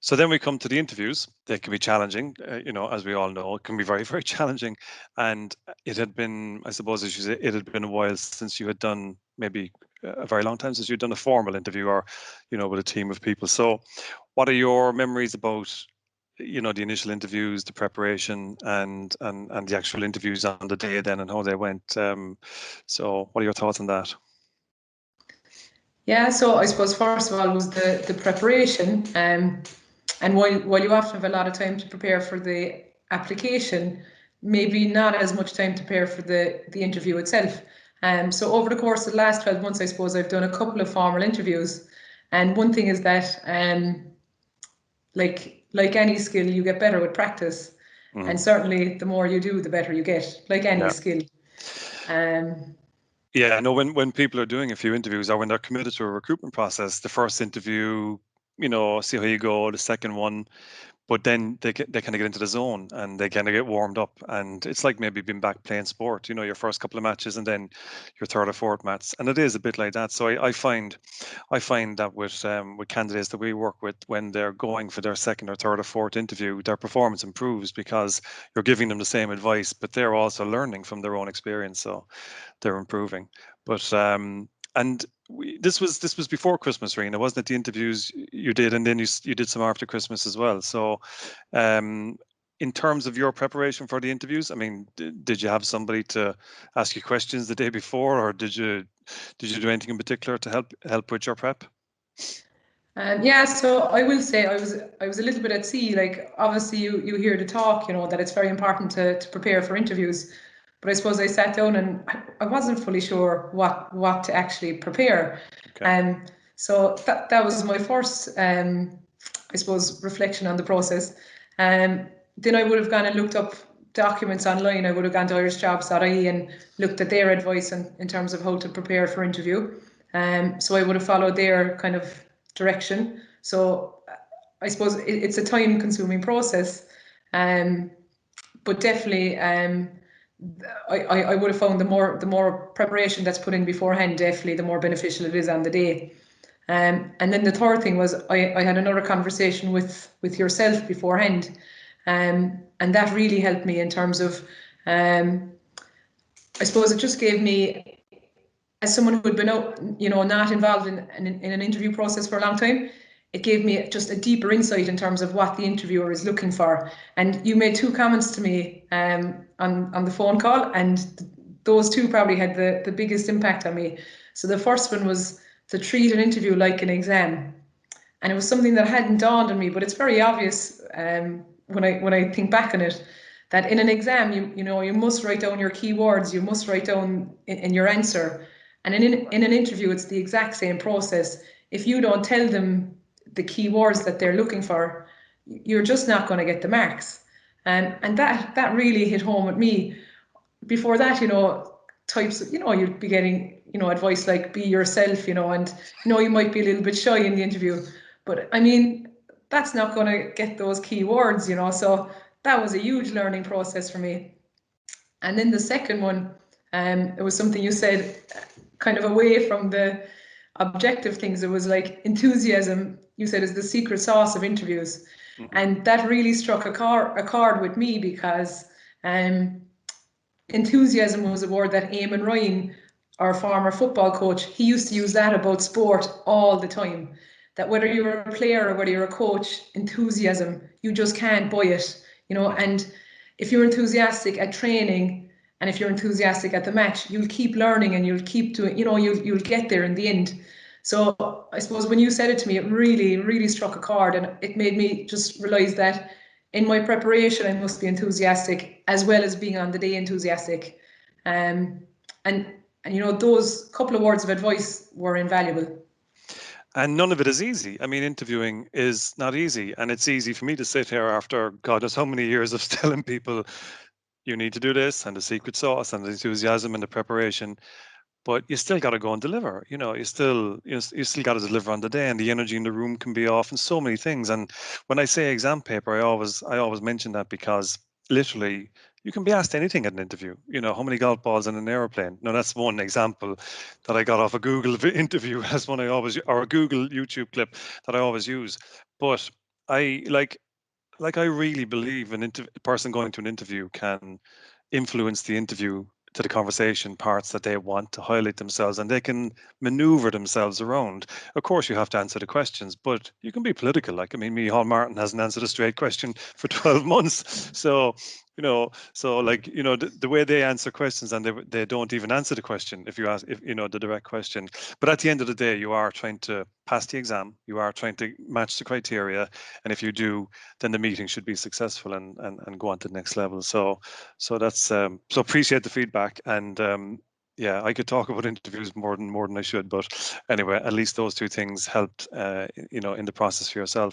So then we come to the interviews. They can be challenging, as we all know, it can be very, very challenging. And it had been, I suppose, as you say, it had been a while since you had done, maybe a very long time since you'd done a formal interview, or, with a team of people. So what are your memories about, the initial interviews, the preparation, and the actual interviews on the day then, and how they went? So what are your thoughts on that? Yeah, so I suppose first of all was the preparation. And while you often have a lot of time to prepare for the application, maybe not as much time to prepare for the interview itself. So over the course of the last 12 months, I suppose I've done a couple of formal interviews. And one thing is that, like any skill, you get better with practice. And certainly the more you do, the better you get, like any skill. Yeah, I know when people are doing a few interviews, or when they're committed to a recruitment process, the first interview, see how you go, the second one, but then they kind of get into the zone and they kind of get warmed up, and it's like maybe being back playing sport, your first couple of matches and then your third or fourth match, and it is a bit like that. So I find that with candidates that we work with, when they're going for their second or third or fourth interview, their performance improves because you're giving them the same advice, but they're also learning from their own experience, so they're improving. But and this was before Christmas, Rena, wasn't it? The interviews you did, and then you did some after Christmas as well. So, in terms of your preparation for the interviews, I mean, did you have somebody to ask you questions the day before, or did you do anything in particular to help with your prep? Yeah, so I will say I was a little bit at sea. Like, obviously you hear the talk, that it's very important to prepare for interviews. But I suppose I sat down and I wasn't fully sure what to actually prepare. Okay. So that was my first, I suppose, reflection on the process. Then I would have gone and looked up documents online. I would have gone to irishjobs.ie and looked at their advice in terms of how to prepare for interview. So I would have followed their kind of direction. So I suppose it's a time-consuming process, but definitely I would have found the more preparation that's put in beforehand, definitely the more beneficial it is on the day. And then the third thing was I had another conversation with yourself beforehand, and that really helped me in terms of, I suppose it just gave me, as someone who had been out, not involved in an interview process for a long time, it gave me just a deeper insight in terms of what the interviewer is looking for. And you made two comments to me on the phone call, and those two probably had the biggest impact on me. So the first one was to treat an interview like an exam. And it was something that hadn't dawned on me, but it's very obvious when I think back on it, that in an exam, you must write down your keywords, you must write down in your answer. And in an interview, it's the exact same process. If you don't tell them the keywords that they're looking for, you're just not going to get the marks. And that really hit home with me. Before that, types of, you'd be getting, advice like be yourself, and, you might be a little bit shy in the interview. But I mean, that's not going to get those keywords, so that was a huge learning process for me. And then the second one, it was something you said kind of away from the objective things. It was like enthusiasm, you said, is the secret sauce of interviews. And that really struck a chord with me because enthusiasm was a word that Eamon Ryan, our former football coach, he used to use that about sport all the time. That whether you're a player or whether you're a coach, enthusiasm, you just can't buy it, and if you're enthusiastic at training and if you're enthusiastic at the match, you'll keep learning and you'll keep doing, you'll get there in the end. So I suppose when you said it to me, it really, really struck a chord, and it made me just realize that in my preparation, I must be enthusiastic as well as being on the day enthusiastic. And those couple of words of advice were invaluable. And none of it is easy. I mean, interviewing is not easy. And it's easy for me to sit here after God knows how many years of telling people, you need to do this, and the secret sauce and the enthusiasm and the preparation. But you still got to go and deliver. You still got to deliver on the day, and the energy in the room can be off, and so many things. And when I say exam paper, I always mention that because literally you can be asked anything at an interview. How many golf balls in an airplane? No, that's one example that I got off a Google interview as one I always, or a Google YouTube clip that I always use. But I I really believe a person going to an interview can influence the interview to the conversation parts that they want to highlight themselves, and they can maneuver themselves around. Of course, you have to answer the questions, but you can be political. Like, I mean, Micheál Martin hasn't answered a straight question for 12 months. So, the way they answer questions, and they don't even answer the question if you ask, if the direct question. But at the end of the day, you are trying to pass the exam, you are trying to match the criteria, and if you do, then the meeting should be successful and go on to the next level. So that's so appreciate the feedback. And yeah, I could talk about interviews more than I should, but anyway, at least those two things helped in the process for yourself.